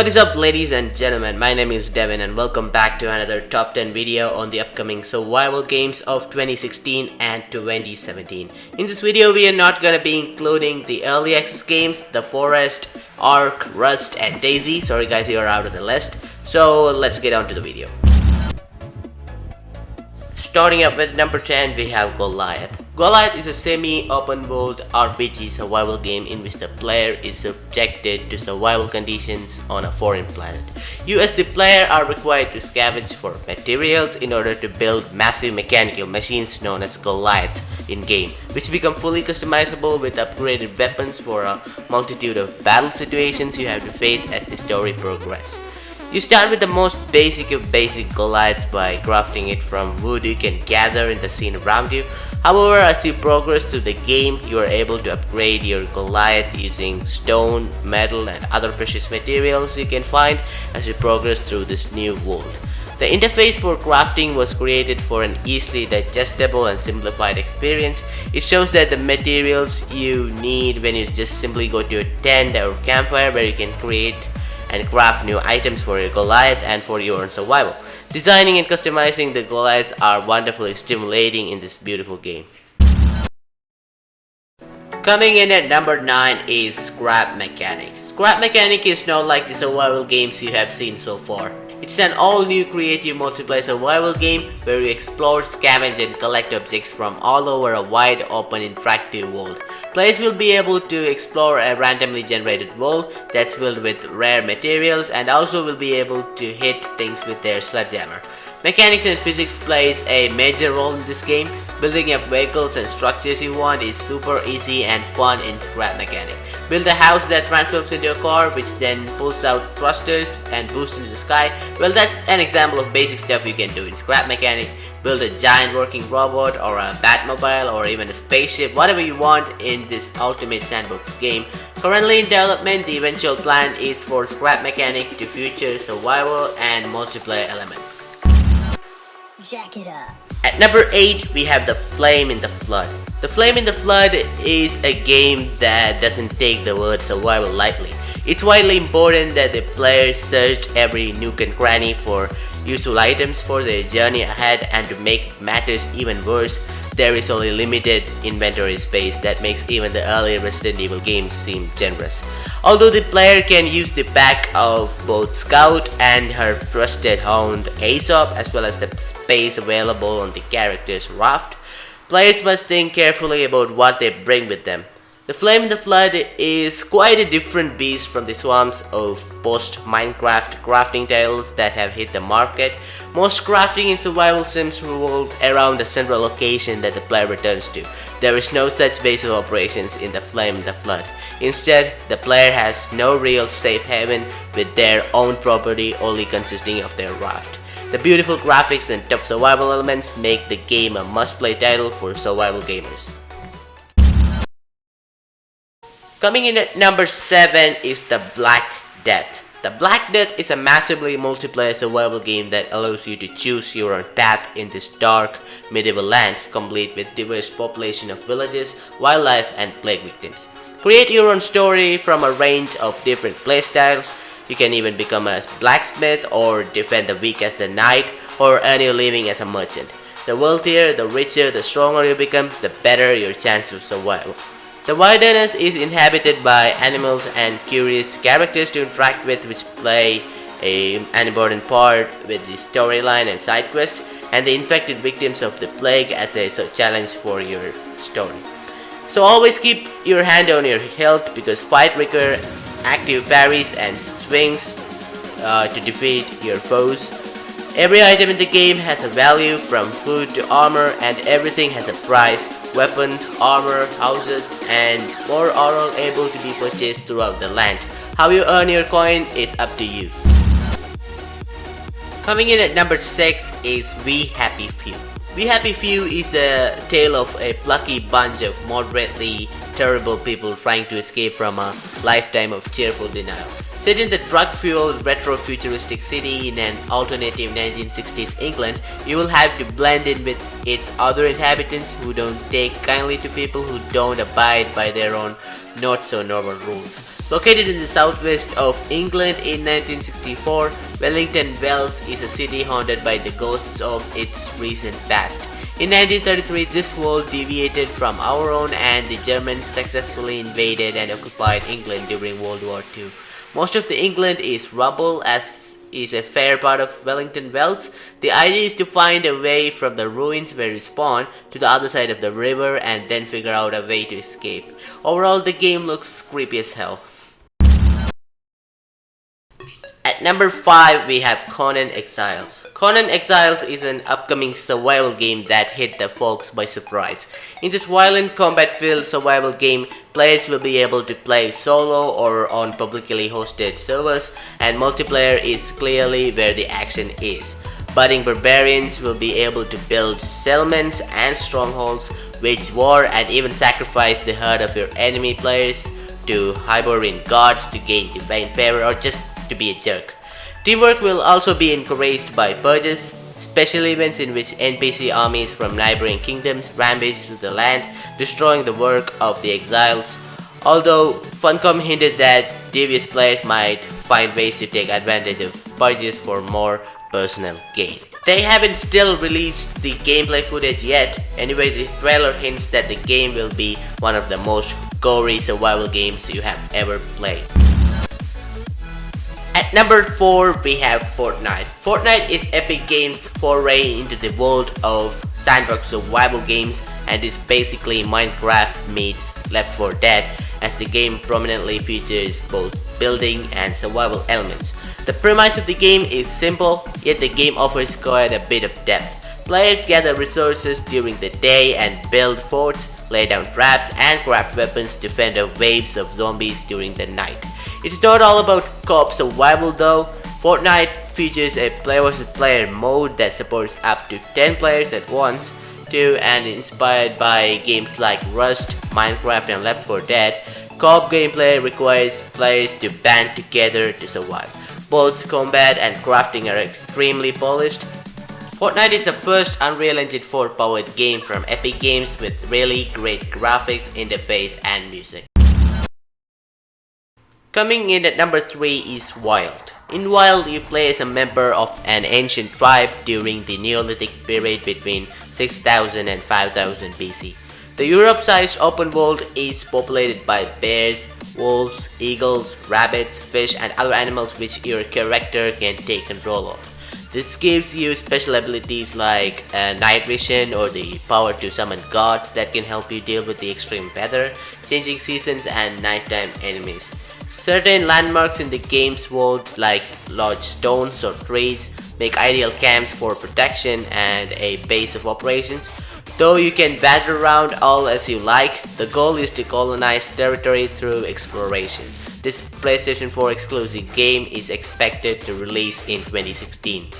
What is up, ladies and gentlemen? My name is Devin and welcome back to another top 10 video on the upcoming survival games of 2016 and 2017. In this video we are not gonna be including the early access games, The Forest, Ark, Rust and Daisy. Sorry guys, you are out of the list. So let's get on to the video. Starting up with number 10, we have Goliath. Goliath is a semi-open world RPG survival game in which the player is subjected to survival conditions on a foreign planet. You as the player are required to scavenge for materials in order to build massive mechanical machines known as Goliath in-game, which become fully customizable with upgraded weapons for a multitude of battle situations you have to face as the story progresses. You start with the most basic of basic Goliaths by crafting it from wood you can gather in the scene around you. However, as you progress through the game, you are able to upgrade your Goliath using stone, metal and other precious materials you can find as you progress through this new world. The interface for crafting was created for an easily digestible and simplified experience. It shows that the materials you need when you just simply go to a tent or campfire where you can create and craft new items for your Goliath and for your own survival. Designing and customizing the Goliaths are wonderfully stimulating in this beautiful game. Coming in at number 9 is Scrap Mechanic. Scrap Mechanic is not like the survival games you have seen so far. It's an all-new creative multiplayer survival game where you explore, scavenge and collect objects from all over a wide open interactive world. Players will be able to explore a randomly generated world that's filled with rare materials and also will be able to hit things with their sledgehammer. Mechanics and physics plays a major role in this game. Building up vehicles and structures you want is super easy and fun in Scrap Mechanic. Build a house that transforms into a car which then pulls out thrusters and boosts into the sky. Well, that's an example of basic stuff you can do in Scrap Mechanic. Build a giant working robot or a Batmobile or even a spaceship, whatever you want in this ultimate sandbox game. Currently in development, the eventual plan is for Scrap Mechanic to feature survival and multiplayer elements. Jack it up. At number 8, we have The Flame in the Flood. The Flame in the Flood is a game that doesn't take the word survival lightly. It's widely important that the players search every nook and cranny for useful items for their journey ahead, and to make matters even worse, there is only limited inventory space that makes even the early Resident Evil games seem generous. Although the player can use the back of both Scout and her trusted hound Aesop, as well as the space available on the character's raft, players must think carefully about what they bring with them. The Flame in the Flood is quite a different beast from the swarms of post-Minecraft crafting titles that have hit the market. Most crafting in survival sims revolve around a central location that the player returns to. There is no such base of operations in The Flame in the Flood. Instead, the player has no real safe haven with their own property only consisting of their raft. The beautiful graphics and tough survival elements make the game a must-play title for survival gamers. Coming in at number 7 is The Black Death. The Black Death is a massively multiplayer survival game that allows you to choose your own path in this dark medieval land, complete with diverse population of villages, wildlife and plague victims. Create your own story from a range of different playstyles. You can even become a blacksmith or defend the weak as the knight or earn your living as a merchant. The wealthier, the richer, the stronger you become, the better your chance of survival. The wilderness is inhabited by animals and curious characters to interact with, which play an important part with the storyline and side quests, and the infected victims of the plague as a challenge for your story. So always keep your hand on your health because fight require active parries and swings to defeat your foes. Every item in the game has a value from food to armor, and everything has a price. Weapons, armor, houses, and more are all able to be purchased throughout the land. How you earn your coin is up to you. Coming in at number 6 is We Happy Few. We Happy Few is a tale of a plucky bunch of moderately terrible people trying to escape from a lifetime of cheerful denial. Set in the drug-fueled retro-futuristic city in an alternative 1960s England, you will have to blend in with its other inhabitants who don't take kindly to people who don't abide by their own not-so-normal rules. Located in the southwest of England in 1964, Wellington Wells is a city haunted by the ghosts of its recent past. In 1933, this world deviated from our own and the Germans successfully invaded and occupied England during World War II. Most of the England is rubble, as is a fair part of Wellington Wells. The idea is to find a way from the ruins where you spawn to the other side of the river and then figure out a way to escape. Overall, the game looks creepy as hell. At number 5, we have Conan Exiles. Conan Exiles is an upcoming survival game that hit the folks by surprise. In this violent combat-filled survival game, players will be able to play solo or on publicly hosted servers, and multiplayer is clearly where the action is. Budding barbarians will be able to build settlements and strongholds, wage war, and even sacrifice the herd of your enemy players to Hyborian gods to gain divine favor or just to be a jerk. Teamwork will also be encouraged by purges, special events in which NPC armies from neighboring kingdoms rampage through the land, destroying the work of the exiles. Although Funcom hinted that devious players might find ways to take advantage of purges for more personal gain. They haven't still released the gameplay footage yet. Anyway, the trailer hints that the game will be one of the most gory survival games you have ever played. At number 4, we have Fortnite. Fortnite is Epic Games' foray into the world of sandbox survival games and is basically Minecraft meets Left 4 Dead, as the game prominently features both building and survival elements. The premise of the game is simple, yet the game offers quite a bit of depth. Players gather resources during the day and build forts, lay down traps, and craft weapons to fend off waves of zombies during the night. It's not all about co-op survival though. Fortnite features a player versus player mode that supports up to 10 players at once too, and inspired by games like Rust, Minecraft, and Left 4 Dead. Co-op gameplay requires players to band together to survive. Both combat and crafting are extremely polished. Fortnite is the first Unreal Engine 4 powered game from Epic Games with really great graphics, interface, and music. Coming in at number 3 is Wild. In Wild, you play as a member of an ancient tribe during the Neolithic period between 6000 and 5000 BC. The Europe-sized open world is populated by bears, wolves, eagles, rabbits, fish, and other animals which your character can take control of. This gives you special abilities like night vision or the power to summon gods that can help you deal with the extreme weather, changing seasons, and nighttime enemies. Certain landmarks in the game's world, like large stones or trees, make ideal camps for protection and a base of operations. Though you can wander around all as you like, the goal is to colonize territory through exploration. This PlayStation 4 exclusive game is expected to release in 2016.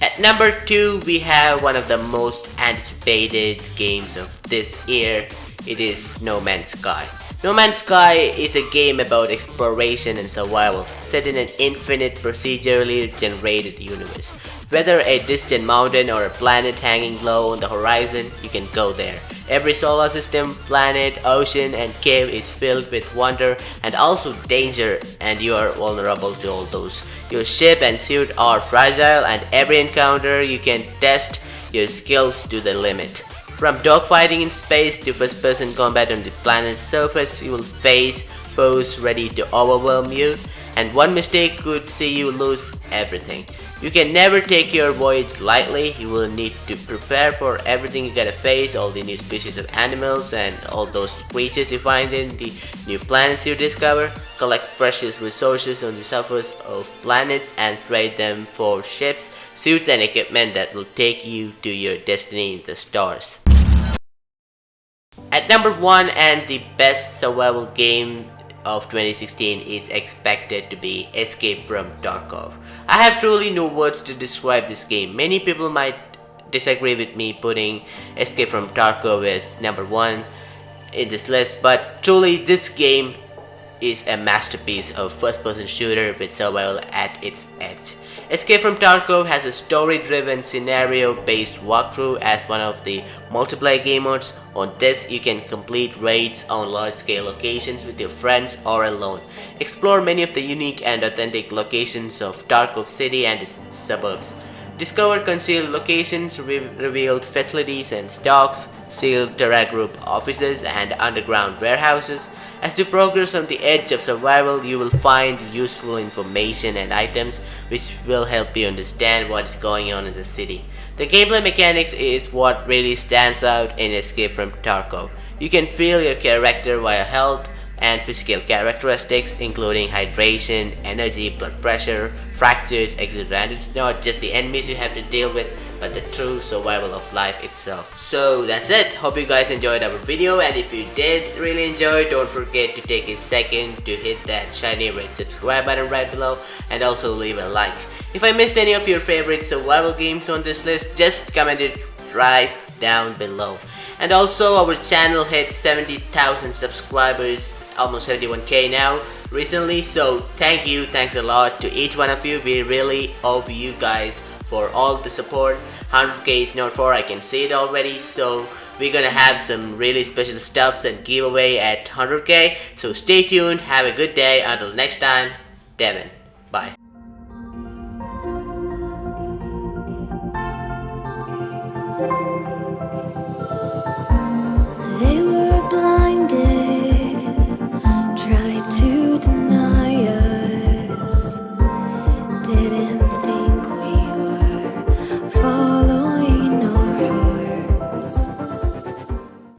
At number 2, we have one of the most anticipated games of this year. It is No Man's Sky. No Man's Sky is a game about exploration and survival, set in an infinite procedurally generated universe. Whether a distant mountain or a planet hanging low on the horizon, you can go there. Every solar system, planet, ocean, and cave is filled with wonder and also danger, and you are vulnerable to all those. Your ship and suit are fragile, and every encounter you can test your skills to the limit. From dogfighting in space to first-person combat on the planet's surface, you will face foes ready to overwhelm you, and one mistake could see you lose everything. You can never take your voyage lightly. You will need to prepare for everything you gotta face, all the new species of animals and all those creatures you find in the new planets you discover. Collect precious resources on the surface of planets and trade them for ships, suits, and equipment that will take you to your destiny in the stars. At number 1, and the best survival game of 2016 is expected to be Escape from Tarkov. I have truly no words to describe this game. Many people might disagree with me putting Escape from Tarkov as number 1 in this list, but truly this game is a masterpiece of first-person shooter with survival at its edge. Escape from Tarkou has a story-driven scenario-based walkthrough as one of the multiplayer game modes. On this, you can complete raids on large-scale locations with your friends or alone. Explore many of the unique and authentic locations of Tarkou City and its suburbs. Discover concealed locations, revealed facilities and stocks, sealed Terra Group offices and underground warehouses. As you progress on the edge of survival, you will find useful information and items which will help you understand what is going on in the city. The gameplay mechanics is what really stands out in Escape from Tarkou. You can feel your character via health and physical characteristics including hydration, energy, blood pressure, fractures, etc. And it's not just the enemies you have to deal with, but the true survival of life itself. So that's it. Hope you guys enjoyed our video, and if you did really enjoy, don't forget to take a second to hit that shiny red subscribe button right below and also leave a like. If I missed any of your favorite survival games on this list, just comment it right down below. And also our channel hit 70,000 subscribers, almost 71k now recently, so thanks a lot to each one of you. We really owe you guys for all the support. 100k is not far, I can see it already, so we're gonna have some really special stuffs and giveaway at 100k, so stay tuned. Have a good day. Until next time, Devin.